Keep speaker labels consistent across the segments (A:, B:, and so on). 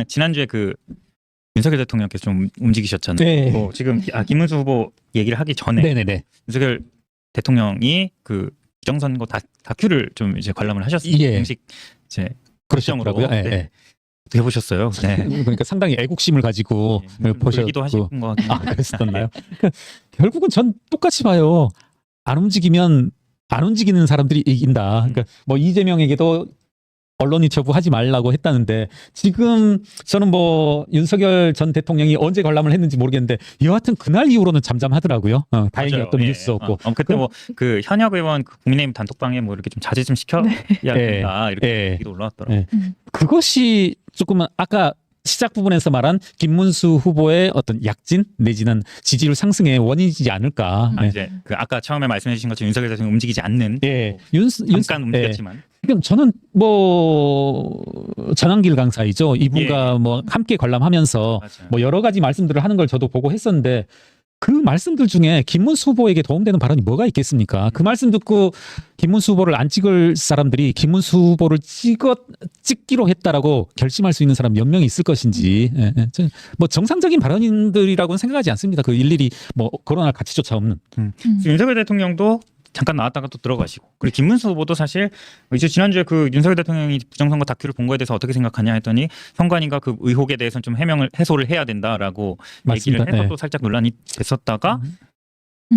A: 지난주에 그 윤석열 대통령께서 좀 움직이셨잖아요.
B: 네.
A: 지금 김문수 후보 얘기를 하기 전에
B: 네네네.
A: 윤석열 대통령이 그 부정선거 다큐를 좀 이제 관람을 하셨어요.
B: 예.
A: 공식 이제
B: 그러셨더라고요.
A: 네.
B: 네.
A: 어떻게 보셨어요? 네.
B: 그러니까 상당히 애국심을 가지고
A: 보셨기도 하신
B: 보셨고.
A: 것 같긴 한데.
B: 그랬었나요? 그러니까 결국은 전 똑같이 봐요. 안 움직이면 안 움직이는 사람들이 이긴다. 그러니까 뭐 이재명에게도 언론이 처부하지 말라고 했다는데 지금 저는 뭐 윤석열 전 대통령이 언제 관람을 했는지 모르겠는데 여하튼 그날 이후로는 잠잠하더라고요. 다행이었던
A: 맞아요.
B: 뉴스였고.
A: 그때 뭐 그 현역 의원 그 국민의힘 단톡방에 뭐 이렇게 좀 자제 좀 시켜야 된다 이렇게 얘기도 올라왔더라고요.
B: 그것이 조금은 아까 시작 부분에서 말한 김문수 후보의 어떤 약진 내지는 지지율 상승의 원인이지 않을까.
A: 이제 그 아까 처음에 말씀해 주신 것처럼 윤석열 대통령이 움직이지 않는 잠깐 움직였지만
B: 그럼 저는 뭐 전한길 강사이죠. 이분과 뭐 함께 관람하면서
A: 맞아요.
B: 뭐 여러 가지 말씀들을 하는 걸 저도 보고 했었는데 그 말씀들 중에 김문수 후보에게 도움되는 발언이 뭐가 있겠습니까? 그 말씀 듣고 김문수 후보를 안 찍을 사람들이 김문수 후보를 찍기로 했다라고 결심할 수 있는 사람 몇 명이 있을 것인지 뭐 정상적인 발언인들이라고는 생각하지 않습니다. 그 일일이 뭐 거론할 가치조차 없는.
A: 윤석열 대통령도 잠깐 나왔다가 또 들어가시고 그리고 김문수 후보도 사실 이제 지난주에 그 윤석열 대통령이 부정선거 다큐를 본 거에 대해서 어떻게 생각하냐 했더니 선관위가 그 의혹에 대해서는 좀 해소를 해야 된다라고
B: 맞습니다.
A: 얘기를 해서 또 살짝 논란이 됐었다가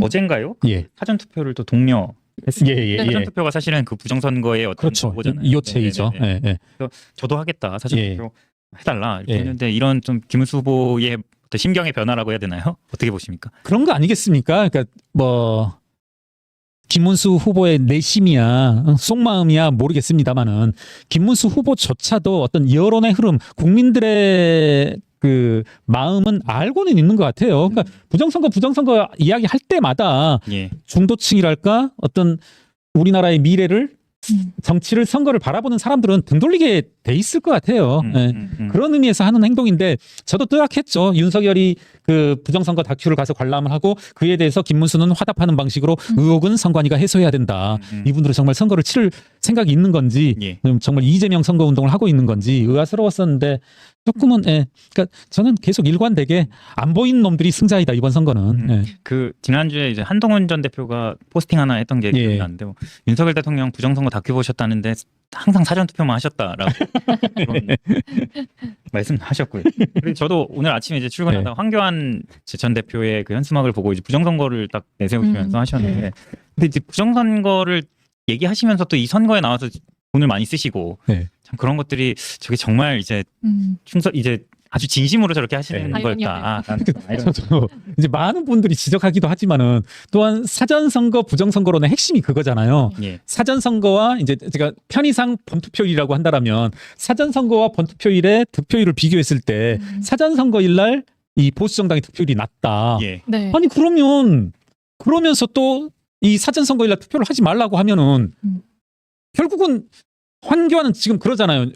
A: 어젠가요? 사전 투표를 또 독려했습니다. 사전 투표가 사실은 그 부정선거의 어떤
B: 그렇죠.
A: 후보잖아요.
B: 요체이죠.
A: 그래서 저도 하겠다. 사전 투표 해달라 이렇게
B: 예.
A: 했는데 이런 좀 김문수 후보의 어떤 심경의 변화라고 해야 되나요? 어떻게 보십니까?
B: 그런 거 아니겠습니까? 그러니까 뭐 김문수 후보의 내심이야 속마음이야 모르겠습니다만은 김문수 후보조차도 어떤 여론의 흐름 국민들의 그 마음은 알고는 있는 것 같아요. 그러니까 부정선거 이야기할 때마다 중도층이랄까 어떤 우리나라의 미래를 정치를 선거를 바라보는 사람들은 등 돌리게 돼 있을 것 같아요. 그런 의미에서 하는 행동인데 저도 뜨악했죠. 윤석열이 그 부정선거 다큐를 가서 관람을 하고 그에 대해서 김문수는 화답하는 방식으로 의혹은 선관위가 해소해야 된다. 이분들은 정말 선거를 치를 생각이 있는 건지 정말 이재명 선거운동을 하고 있는 건지 의아스러웠었는데 조금은 그러니까 저는 계속 일관되게 안 보이는 놈들이 승자이다 이번 선거는.
A: 그 지난주에 이제 한동훈 전 대표가 포스팅 하나 했던 게 기억이 나는데 뭐 윤석열 대통령 부정선거 다큐 보셨다는데 항상 사전 투표만 하셨다라고 말씀하셨고요. 그리고 저도 오늘 아침에 이제 출근하다가 황교안 전 대표의 그 현수막을 보고 이제 부정선거를 딱 내세우시면서 하셨는데 근데 이제 부정선거를 얘기하시면서 또 이 선거에 나와서 돈을 많이 쓰시고 참 그런 것들이 저게 정말 이제 이제 아주 진심으로 저렇게 하시는 걸까?
B: 이제 많은 분들이 지적하기도 하지만은 또한 사전선거 부정선거론의 핵심이 그거잖아요. 사전선거와 이제 제가 편의상 본투표일이라고 한다라면 사전선거와 본투표일의 득표율을 비교했을 때 사전선거일 날 이 보수정당의 득표율이 낮다. 아니 그러면서 또 이 사전선거일 날 투표를 하지 말라고 하면은 결국은 황교안은 지금 그러잖아요.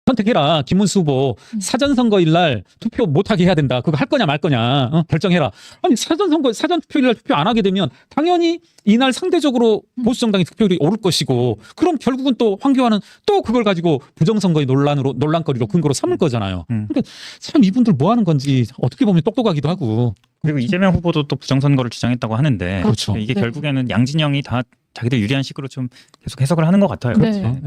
B: 선택해라. 김문수 후보 사전선거일 날 투표 못하게 해야 된다. 그거 할 거냐 말 거냐 결정해라. 아니 사전투표일 날 투표 안 하게 되면 당연히 이날 상대적으로 보수정당의 득표율이 오를 것이고 그럼 결국은 또 황교안은 또 그걸 가지고 부정선거의 논란거리로 근거로 삼을 거잖아요. 그러니까 참 이분들 뭐 하는 건지 어떻게 보면 똑똑하기도 하고.
A: 그리고 이재명 후보도 또 부정선거를 주장했다고 하는데
B: 그렇죠.
A: 이게 결국에는 양진영이 다 자기들 유리한 식으로 좀 계속 해석을 하는 것 같아요.
B: 그렇죠.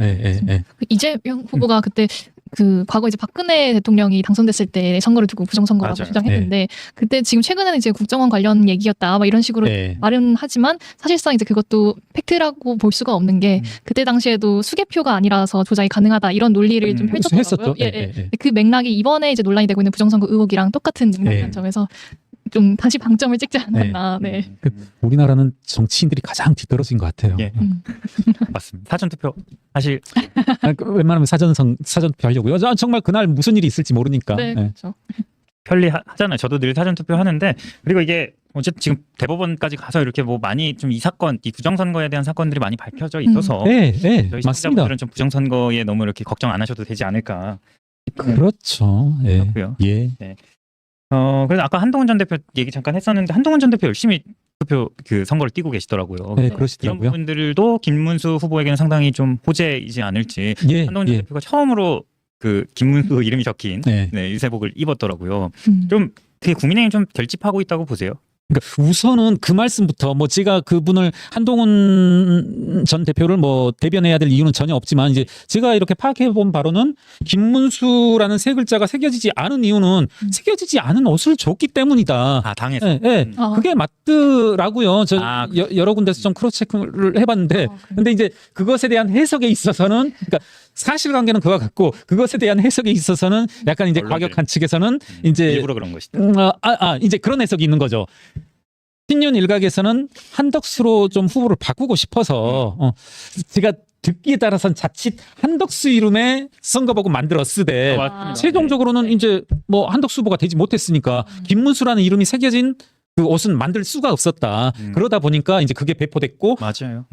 C: 이재명 후보가 그때 그 과거 이제 박근혜 대통령이 당선됐을 때 선거를 두고 부정선거라고
A: 맞아요.
C: 주장했는데 그때 지금 최근에는 이제 국정원 관련 얘기였다 막 이런 식으로 말은 하지만 사실상 이제 그것도 팩트라고 볼 수가 없는 게 그때 당시에도 수개표가 아니라서 조작이 가능하다 이런 논리를 좀 펼쳤더라고요. 그 맥락이 이번에 이제 논란이 되고 있는 부정선거 의혹이랑 똑같은 맥락이라는 점에서 좀 다시 방점을 찍지 않았나.
B: 우리나라는 정치인들이 가장 뒤떨어진 것 같아요.
A: 맞습니다. 사전투표 사실
B: 웬만하면 사전투표 하려고요. 정말 그날 무슨 일이 있을지 모르니까.
C: 그렇죠.
A: 편리하잖아요. 저도 늘 사전투표 하는데 그리고 이게 어쨌든 지금 대법원까지 가서 이렇게 뭐 많이 좀 이 부정선거에 대한 사건들이 많이 밝혀져 있어서 저희
B: 맞습니다.
A: 시청자분들은 좀 부정선거에 너무 이렇게 걱정 안 하셔도 되지 않을까.
B: 그렇죠.
A: 그래서 아까 한동훈 전 대표 얘기 잠깐 했었는데 한동훈 전 대표 열심히 투표 그 선거를 뛰고 계시더라고요.
B: 그러시더라고요.
A: 이런 부분들도 김문수 후보에게는 상당히 좀 호재이지 않을지. 한동훈 전 대표가 처음으로 그 김문수 이름이 적힌
B: 네.
A: 네, 유세복을 입었더라고요. 좀 되게 국민의힘 좀 결집하고 있다고 보세요.
B: 그러니까 우선은 그 말씀부터 뭐 제가 그분을 한동훈 전 대표를 뭐 대변해야 될 이유는 전혀 없지만 이제 제가 이렇게 파악해 본 바로는 김문수라는 세 글자가 새겨지지 않은 이유는 새겨지지 않은 옷을 줬기 때문이다.
A: 아 당해서.
B: 네, 네. 그게 맞더라고요. 저 여러 군데서 좀 크로스 체크를 해봤는데 근데 이제 그것에 대한 해석에 있어서는 그러니까 사실관계는 그와 같고 그것에 대한 해석에 있어서는 약간 이제 과격한 측에서는 이제
A: 일부러 그런 것이다.
B: 이제 그런 해석이 있는 거죠. 신윤 일각에서는 한덕수로 좀 후보를 바꾸고 싶어서 제가 듣기에 따라서는 자칫 한덕수 이름의 선거법을 만들었으되 최종적으로는 이제 뭐 한덕수 후보가 되지 못했으니까 김문수라는 이름이 새겨진 그 옷은 만들 수가 없었다. 그러다 보니까 이제 그게 배포됐고
A: 맞아요.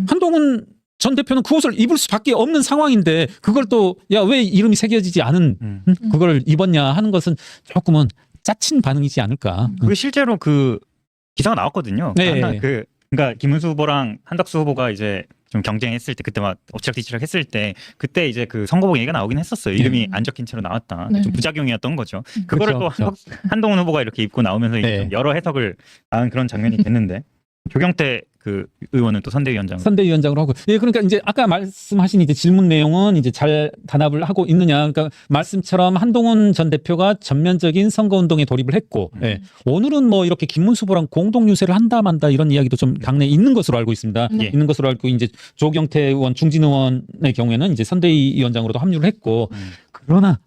B: 한동훈 전 대표는 그 옷을 입을 수밖에 없는 상황인데 그걸 또 야 왜 이름이 새겨지지 않은 그걸 입었냐 하는 것은 조금은 짜친 반응이지 않을까.
A: 그게 실제로 그 기사가 나왔거든요.
B: 네.
A: 그러니까 김문수 후보랑 한덕수 후보가 이제 좀 경쟁했을 때 그때 막 엎치락뒤치락 했을 때 그때 이제 그 선거복 얘기가 나오긴 했었어요. 이름이 안 적힌 채로 나왔다.
C: 네.
A: 좀 부작용이었던 거죠. 그거를 또 한동훈 후보가 이렇게 입고 나오면서 이제 좀 여러 해석을 낳은 그런 장면이 됐는데 조경태 그 의원은 또 선대위원장으로
B: 하고 그러니까 이제 아까 말씀하신 이제 질문 내용은 이제 잘 단합을 하고 있느냐 그러니까 말씀처럼 한동훈 전 대표가 전면적인 선거 운동에 돌입을 했고 오늘은 뭐 이렇게 김문수 후보랑 공동 유세를 한다 만다 이런 이야기도 좀 당내에 있는 것으로 알고 있습니다. 있는 것으로 알고 이제 조경태 의원 중진 의원의 경우에는 이제 선대위원장으로도 합류를 했고 그러나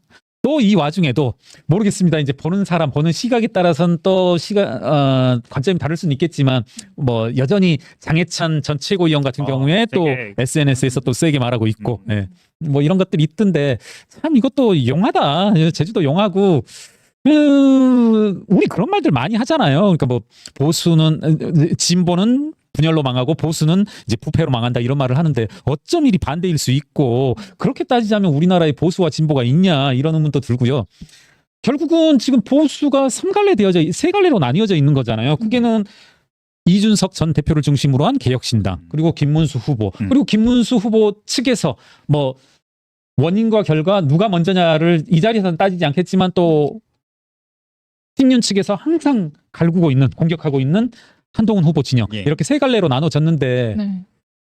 B: 또 이 와중에도 모르겠습니다. 이제 보는 사람, 보는 시각에 따라서는 또 관점이 다를 수는 있겠지만 뭐 여전히 장해찬 전 최고위원 같은 경우에 또 SNS에서 또 세게 말하고 있고 뭐 이런 것들이 있던데 참 이것도 용하다. 제주도 용하고 우리 그런 말들 많이 하잖아요. 그러니까 뭐 보수는 진보는 분열로 망하고 보수는 이제 부패로 망한다 이런 말을 하는데 어쩜 이리 반대일 수 있고 그렇게 따지자면 우리나라에 보수와 진보가 있냐 이런 의문도 들고요. 결국은 지금 보수가 세 갈래로 나뉘어져 있는 거잖아요. 그게는 이준석 전 대표를 중심으로 한 개혁신당 그리고 김문수 후보 그리고 김문수 후보 측에서 뭐 원인과 결과 누가 먼저냐를 이 자리에서는 따지지 않겠지만 또 신윤 측에서 항상 갈구고 있는 공격하고 있는 한동훈 후보 진영 이렇게 세 갈래로 나눠졌는데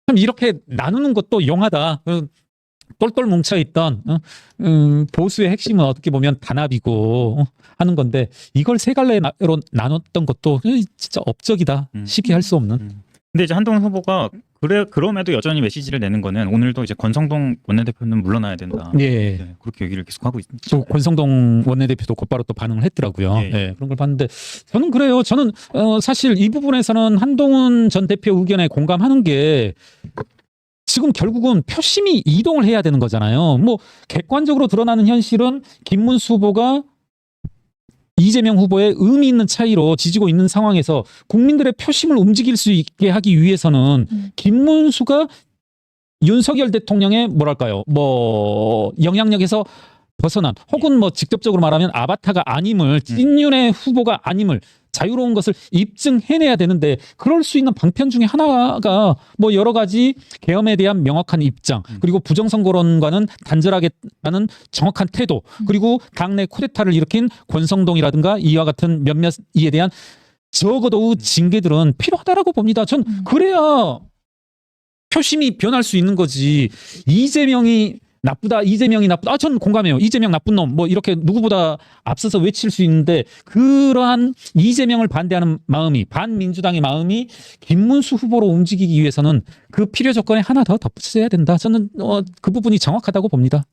B: 참 이렇게 나누는 것도 용하다. 똘똘 뭉쳐있던 보수의 핵심은 어떻게 보면 단합이고 하는 건데 이걸 세 갈래로 나눴던 것도 진짜 업적이다. 쉽게 할 수 없는.
A: 근데 이제 한동훈 후보가 그럼에도 여전히 메시지를 내는 거는 오늘도 이제 권성동 원내대표는 물러나야 된다. 그렇게 얘기를 계속 하고 있습니다.
B: 권성동 원내대표도 곧바로 또 반응을 했더라고요. 그런 걸 봤는데 저는 그래요. 저는 사실 이 부분에서는 한동훈 전 대표 의견에 공감하는 게 지금 결국은 표심이 이동을 해야 되는 거잖아요. 뭐 객관적으로 드러나는 현실은 김문수 후보가 이재명 후보의 의미 있는 차이로 지지고 있는 상황에서 국민들의 표심을 움직일 수 있게 하기 위해서는 김문수가 윤석열 대통령의 뭐랄까요 뭐 영향력에서 벗어난 혹은 뭐 직접적으로 말하면 아바타가 아님을 찐윤의 후보가 아님을 자유로운 것을 입증해내야 되는데 그럴 수 있는 방편 중에 하나가 뭐 여러 가지 계엄에 대한 명확한 입장 그리고 부정선거론과는 단절하겠다는 정확한 태도 그리고 당내 쿠데타를 일으킨 권성동이라든가 이와 같은 몇몇 이에 대한 적어도 징계들은 필요하다라고 봅니다. 전 그래야 표심이 변할 수 있는 거지. 이재명이 나쁘다. 저는 공감해요. 이재명 나쁜 놈. 뭐 이렇게 누구보다 앞서서 외칠 수 있는데 그러한 이재명을 반대하는 마음이 반민주당의 마음이 김문수 후보로 움직이기 위해서는 그 필요 조건에 하나 더 덧붙여야 된다. 저는 그 부분이 정확하다고 봅니다.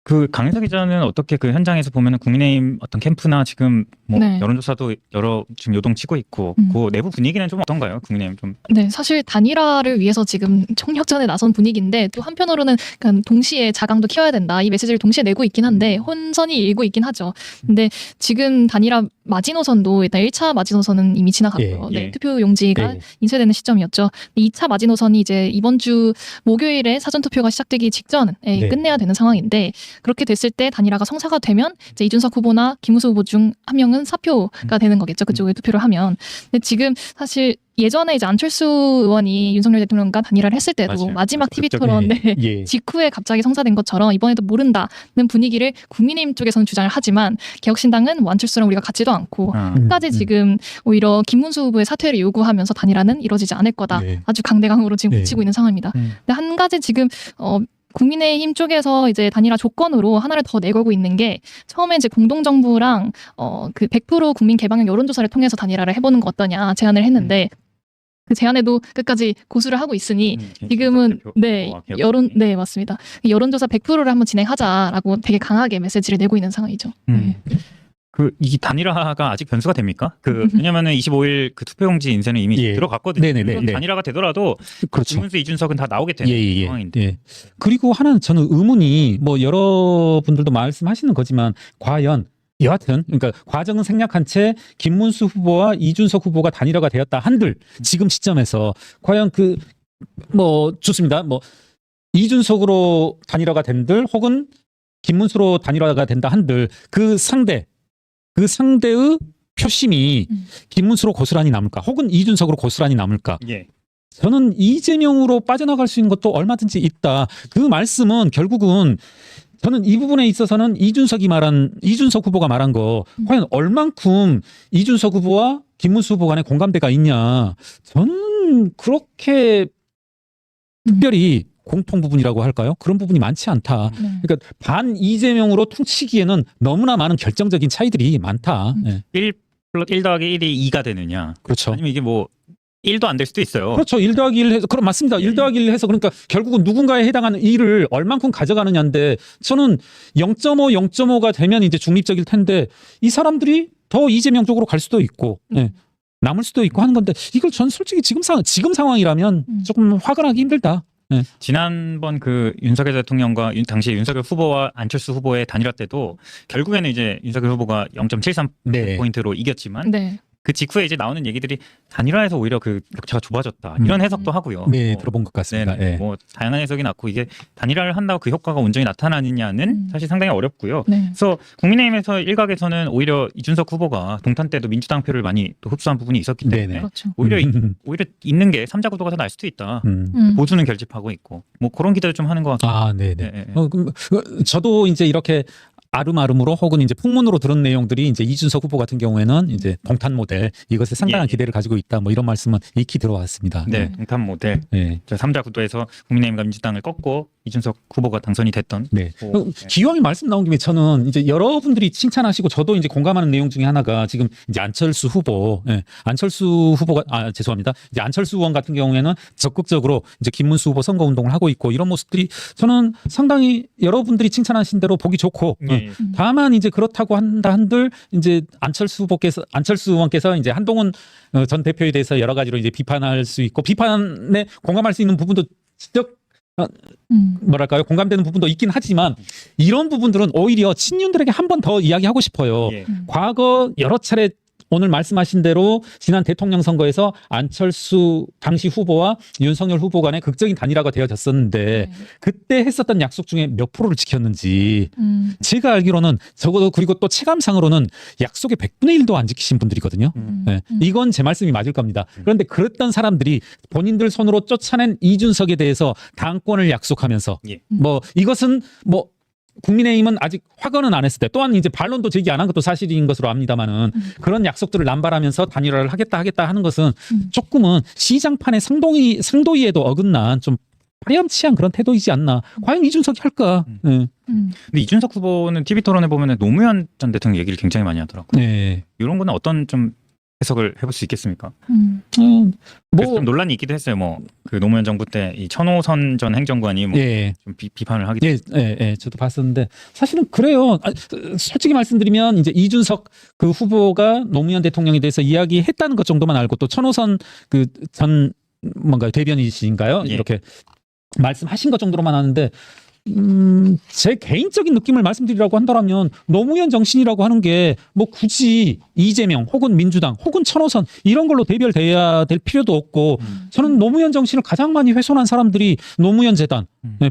A: 그 강혜석 기자는 어떻게 그 현장에서 보면은 국민의힘 어떤 캠프나 지금 뭐 여론조사도 여러 지금 요동치고 있고 그 내부 분위기는 좀 어떤가요? 국민의힘 좀.
C: 네, 사실 단일화를 위해서 지금 총력전에 나선 분위기인데 또 한편으로는 그냥 동시에 자강도 키워야 된다 이 메시지를 동시에 내고 있긴 한데 혼선이 일고 있긴 하죠. 근데 지금 단일화 마지노선도 일단 1차 마지노선은 이미 지나갔고요. 투표 용지가 인쇄되는 시점이었죠. 2차 마지노선이 이제 이번 주 목요일에 사전투표가 시작되기 직전에 끝내야 되는 상황인데 그렇게 됐을 때 단일화가 성사가 되면 이제 이준석 후보나 김문수 후보 중 한 명은 사표가 되는 거겠죠. 그쪽에 투표를 하면. 근데 지금 사실 예전에 이제 안철수 의원이 윤석열 대통령과 단일화를 했을 때도
A: 맞아요.
C: 마지막 TV
B: 그쪽에,
C: 토론
B: 예.
C: 직후에 갑자기 성사된 것처럼 이번에도 모른다는 분위기를 국민의힘 쪽에서는 주장을 하지만 개혁신당은 뭐 안철수랑 우리가 같지도 않고 끝까지 지금 오히려 김문수 후보의 사퇴를 요구하면서 단일화는 이루어지지 않을 거다.
B: 네.
C: 아주 강대강으로 지금
B: 네.
C: 붙이고 있는 상황입니다. 근데 한 가지 지금 국민의힘 쪽에서 이제 단일화 조건으로 하나를 더 내걸고 있는 게 처음에 이제 공동정부랑 그 100% 국민 개방형 여론조사를 통해서 단일화를 해보는 거 어떠냐 제안을 했는데 그 제안에도 끝까지 고수를 하고 있으니 지금은 네 맞습니다. 여론조사 100%를 한번 진행하자라고 되게 강하게 메시지를 내고 있는 상황이죠. 네.
A: 이 단일화가 아직 변수가 됩니까? 왜냐면은 25일 그 투표용지 인쇄는 이미
B: 예.
A: 들어갔거든요.
B: 네네네.
A: 단일화가 되더라도
B: 그렇죠.
A: 김문수, 이준석은 다 나오게 되는 상황인데.
B: 예. 그리고 하나는 저는 의문이 뭐 여러분들도 말씀하시는 거지만 과연 여하튼 그러니까 과정은 생략한 채 김문수 후보와 이준석 후보가 단일화가 되었다 한들 지금 시점에서 과연 그 뭐 좋습니다. 뭐 이준석으로 단일화가 된들 혹은 김문수로 단일화가 된다 한들 그 상대의 표심이 김문수로 고스란히 남을까 혹은 이준석으로 고스란히 남을까
A: 예.
B: 저는 이재명으로 빠져나갈 수 있는 것도 얼마든지 있다. 그 말씀은 결국은 저는 이 부분에 있어서는 이준석 후보가 말한 거 과연 얼만큼 이준석 후보와 김문수 후보 간의 공감대가 있냐. 저는 그렇게 특별히 공통 부분이라고 할까요? 그런 부분이 많지 않다. 그러니까 반 이재명으로 퉁치기에는 너무나 많은 결정적인 차이들이 많다.
A: 1 더하기 1이 2가 되느냐.
B: 그렇죠.
A: 아니면 이게 뭐 1도 안 될 수도 있어요.
B: 그렇죠. 1 더하기 1 해서 그럼 맞습니다. 1 더하기 1 해서 그러니까 결국은 누군가에 해당하는 1을 얼만큼 가져가느냐인데 저는 0.5, 0.5가 되면 이제 중립적일 텐데 이 사람들이 더 이재명 쪽으로 갈 수도 있고 남을 수도 있고 하는 건데 이걸 전 솔직히 지금 상황이라면 조금 화가 나기 힘들다.
A: 지난번 그 윤석열 대통령과 당시 윤석열 후보와 안철수 후보의 단일화 때도 결국에는 이제 윤석열 후보가 0.73%포인트로 이겼지만 그 직후에 이제 나오는 얘기들이 단일화에서 오히려 그 격차가 좁아졌다 이런 해석도 하고요.
B: 네, 들어본 것 같습니다.
A: 네. 뭐 다양한 해석이 났고 이게 단일화를 한다고 그 효과가 온전히 나타나느냐는 사실 상당히 어렵고요. 그래서 국민의힘에서 일각에서는 오히려 이준석 후보가 동탄 때도 민주당 표를 많이 또 흡수한 부분이 있었기 때문에
C: 그렇죠.
A: 오히려 있는 게 3자 구도가 더 날 수도 있다. 보수는 결집하고 있고 뭐 그런 기대를 좀 하는 것 같아요.
B: 아, 네네. 저도 이제 이렇게 아름아름으로 혹은 이제 풍문으로 들은 내용들이 이제 이준석 후보 같은 경우에는 이제 동탄 모델 이것에 상당한 기대를 가지고 있다 뭐 이런 말씀은 익히 들어왔습니다.
A: 네, 동탄 모델.
B: 네.
A: 3자 구도에서 국민의힘과 민주당을 꺾고 이준석 후보가 당선이 됐던.
B: 네. 기왕에 말씀 나온 김에 저는 이제 여러분들이 칭찬하시고 저도 이제 공감하는 내용 중에 하나가 지금 이제 안철수 후보가 죄송합니다. 이제 안철수 의원 같은 경우에는 적극적으로 이제 김문수 후보 선거 운동을 하고 있고 이런 모습들이 저는 상당히 여러분들이 칭찬하신 대로 보기 좋고 다만 이제 그렇다고 한다 한들 이제 안철수 의원께서 이제 한동훈 전 대표에 대해서 여러 가지로 이제 비판할 수 있고 비판에 공감할 수 있는 부분도 직접 뭐랄까요 공감되는 부분도 있긴 하지만 이런 부분들은 오히려 친윤들에게 한 번 더 이야기하고 싶어요. 과거 여러 차례 오늘 말씀하신 대로 지난 대통령 선거에서 안철수 당시 후보와 윤석열 후보 간의 극적인 단일화가 되어졌었는데 그때 했었던 약속 중에 몇 프로를 지켰는지 제가 알기로는 적어도 그리고 또 체감상으로는 약속의 100분의 1도 안 지키신 분들이거든요. 이건 제 말씀이 맞을 겁니다. 그런데 그랬던 사람들이 본인들 손으로 쫓아낸 이준석에 대해서 당권을 약속하면서 뭐 이것은 뭐 국민의힘은 아직 확언은 안 했을 때 또한 이제 반론도 제기 안 한 것도 사실인 것으로 압니다만은 그런 약속들을 남발하면서 단일화를 하겠다 하는 것은 조금은 시장판의 상도이에도 어긋난 좀 파렴치한 그런 태도이지 않나. 과연 이준석이 할까?
A: 근데 이준석 후보는 TV 토론에 보면은 노무현 전 대통령 얘기를 굉장히 많이 하더라고요. 이런 거는 어떤 좀 해석을 해볼 수 있겠습니까? 뭐 좀 논란이 있기도 했어요. 뭐 그 노무현 정부 때 이 천호선 전 행정관이 뭐 좀 비판을 하기도.
B: 저도 봤었는데 사실은 그래요. 솔직히 말씀드리면 이제 이준석 그 후보가 노무현 대통령에 대해서 이야기했다는 것 정도만 알고 또 천호선 그 전 뭔가 대변인이신가요? 이렇게 말씀하신 것 정도로만 아는데 제 개인적인 느낌을 말씀드리라고 한다면 노무현 정신이라고 하는 게 뭐 굳이 이재명 혹은 민주당 혹은 천호선 이런 걸로 대별돼야 될 필요도 없고 저는 노무현 정신을 가장 많이 훼손한 사람들이 노무현 재단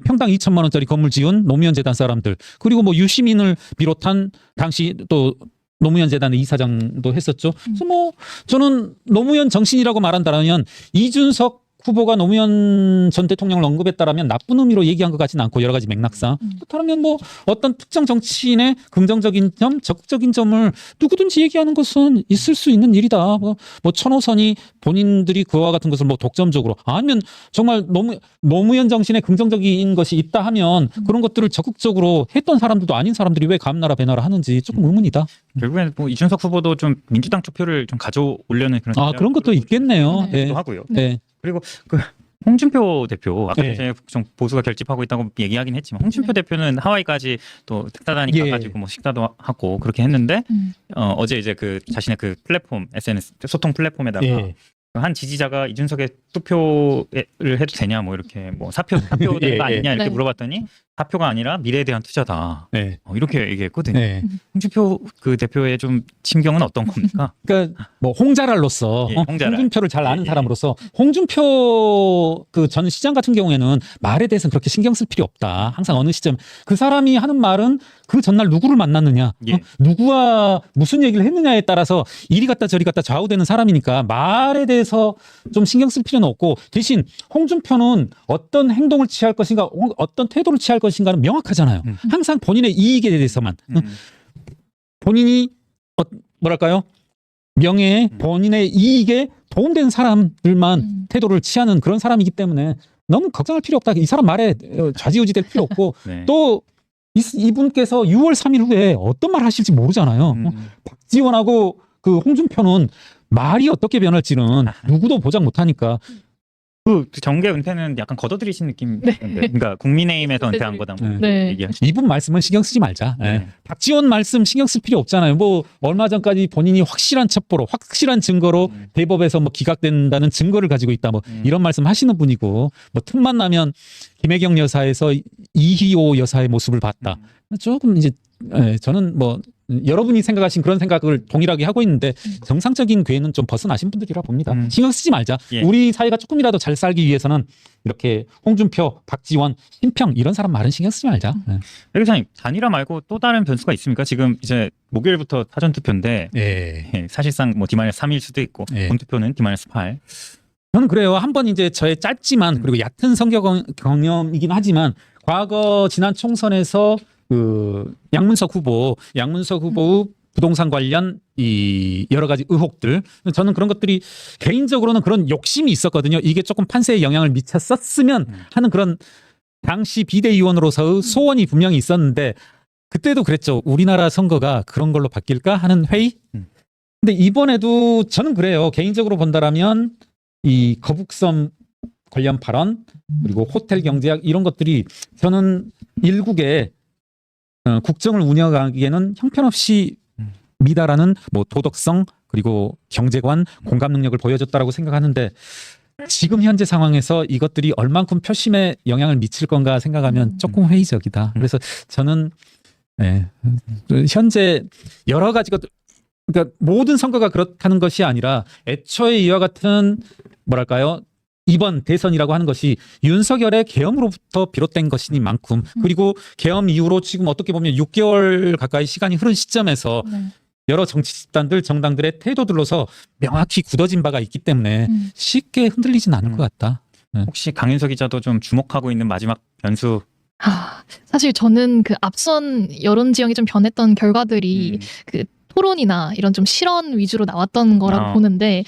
B: 평당 2천만 원짜리 건물 지은 노무현 재단 사람들 그리고 뭐 유시민을 비롯한 당시 또 노무현 재단의 이사장도 했었죠. 그래서 뭐 저는 노무현 정신이라고 말한다면 이준석 후보가 노무현 전 대통령을 언급했다라면 나쁜 의미로 얘기한 것 같지는 않고 여러 가지 맥락상 그렇다면 뭐 어떤 특정 정치인의 긍정적인 점, 적극적인 점을 누구든지 얘기하는 것은 있을 수 있는 일이다. 뭐 천호선이 본인들이 그와 같은 것을 뭐 독점적으로 아니면 정말 노무현 정신에 긍정적인 것이 있다 하면 그런 것들을 적극적으로 했던 사람들도 아닌 사람들이 왜 감나라 배나라 하는지 조금 의문이다.
A: 결국에는 뭐 이준석 후보도 좀 민주당 투표를 좀 가져오려는
B: 그런 것도 있겠네요.
A: 네. 하고요. 네. 그리고 그 홍준표 대표 아까 이제 좀 보수가 결집하고 있다고 얘기하긴 했지만 홍준표 대표는 하와이까지 또 특사단이 가가지고 뭐 식사도 하고 그렇게 했는데 어제 이제 그 자신의 그 플랫폼 SNS 소통 플랫폼에다가 한 지지자가 이준석의 투표를 해도 되냐 뭐 이렇게 뭐 사표가 아니냐 이렇게 물어봤더니 사표가 아니라 미래에 대한 투자다. 이렇게 얘기했거든요. 홍준표 그 대표의 좀 심경은 어떤 겁니까?
B: 그러니까 뭐 홍자랄로서 홍준표를 잘 아는 사람으로서 홍준표 그 전 시장 같은 경우에는 말에 대해서는 그렇게 신경 쓸 필요 없다. 항상 어느 시점 그 사람이 하는 말은 그 전날 누구를 만났느냐, 누구와 무슨 얘기를 했느냐에 따라서 이리 갔다 저리 갔다 좌우되는 사람이니까 말에 대해서 좀 신경 쓸 필요는 없고 대신 홍준표는 어떤 행동을 취할 것인가, 어떤 태도를 취할 것인가는 명확하잖아요. 항상 본인의 이익에 대해서만 본인이 뭐랄까요? 명예에 본인의 이익에 도움되는 사람들만 태도를 취하는 그런 사람이기 때문에 너무 걱정할 필요 없다. 이 사람 말에 좌지우지될 필요 없고 또 이분께서 6월 3일 후에 어떤 말 하실지 모르잖아요. 박지원하고 그 홍준표는 말이 어떻게 변할지는 누구도 보장 못하니까.
A: 그 정계 은퇴는 약간 걷어들이신 느낌인데, 그러니까 국민의힘에서 은퇴한 거다. 얘기하시죠.
B: 이분 말씀은 신경 쓰지 말자. 박지원 말씀 신경 쓸 필요 없잖아요. 뭐 얼마 전까지 본인이 확실한 첩보로, 확실한 증거로 대법에서 뭐 기각된다는 증거를 가지고 있다. 뭐 이런 말씀 하시는 분이고, 뭐 틈만 나면 김혜경 여사에서 이희호 여사의 모습을 봤다. 조금 이제 저는 뭐 여러분이 생각하신 그런 생각을 동일하게 하고 있는데 정상적인 궤는 좀 벗어나신 분들이라 봅니다. 신경 쓰지 말자. 우리 사회가 조금이라도 잘 살기 위해서는 이렇게 홍준표, 박지원, 심평 이런 사람 말은 신경 쓰지 말자.
A: 대표님 단일화 말고 또 다른 변수가 있습니까? 지금 이제 목요일부터 사전 투표인데 사실상 뭐 D-3일 수도 있고 본투표는 D-8.
B: 저는 그래요. 한번 이제 저의 짧지만 그리고 얕은 선거 경험이긴 하지만 과거 지난 총선에서 그 양문석 후보의 부동산 관련 이 여러 가지 의혹들 저는 그런 것들이 개인적으로는 그런 욕심이 있었거든요. 이게 조금 판세에 영향을 미쳤었으면 하는 그런 당시 비대위원으로서의 소원이 분명히 있었는데 그때도 그랬죠. 우리나라 선거가 그런 걸로 바뀔까 하는 회의. 근데 이번에도 저는 그래요. 개인적으로 본다라면 이 거북섬 관련 발언 그리고 호텔 경제학 이런 것들이 저는 일국의 국정을 운영하기에는 형편없이 미달하는 뭐 도덕성 그리고 경제관 공감 능력을 보여줬다라고 생각하는데 지금 현재 상황에서 이것들이 얼만큼 표심에 영향을 미칠 건가 생각하면 조금 회의적이다. 그래서 저는 현재 여러 가지 것들 그러니까 모든 선거가 그렇다는 것이 아니라 애초에 이와 같은 뭐랄까요? 이번 대선이라고 하는 것이 윤석열의 계엄으로부터 비롯된 것이니만큼 그리고 계엄 이후로 지금 어떻게 보면 6개월 가까이 시간이 흐른 시점에서 여러 정치 집단들 정당들의 태도들로서 명확히 굳어진 바가 있기 때문에 쉽게 흔들리진 않을 것 같다.
A: 혹시 강윤석 기자도 좀 주목하고 있는 마지막 변수?
C: 사실 저는 그 앞선 여론 지형이 좀 변했던 결과들이 그 토론이나 이런 좀 실언 위주로 나왔던 거라고 보는데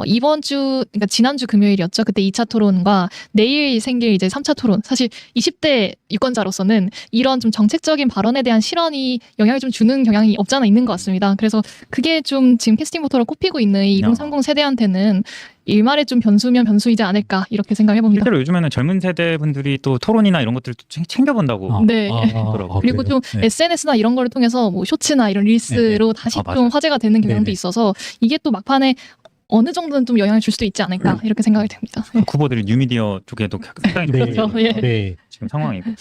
C: 이번 주 그러니까 지난주 금요일이었죠. 그때 2차 토론과 내일 생길 이제 3차 토론. 사실 20대 유권자로서는 이런 좀 정책적인 발언에 대한 실언이 영향을 좀 주는 경향이 없잖아 있는 것 같습니다. 그래서 그게 좀 지금 캐스팅 보터로 꼽히고 있는 2030 세대한테는 일말의 좀 변수면 변수이지 않을까 이렇게 생각해봅니다.
A: 실제로 요즘에는 젊은 세대 분들이 또 토론이나 이런 것들을 챙겨본다고.
C: 그리고 좀 SNS나 이런 거를 통해서 뭐 쇼츠나 이런 릴스로 다시 좀 화제가 되는 경향도 있어서 이게 또 막판에 어느 정도는 좀 영향을 줄 수도 있지 않을까 이렇게 생각이 됩니다.
A: 후보들이 뉴미디어 쪽에도 상당히 지금 상황이고.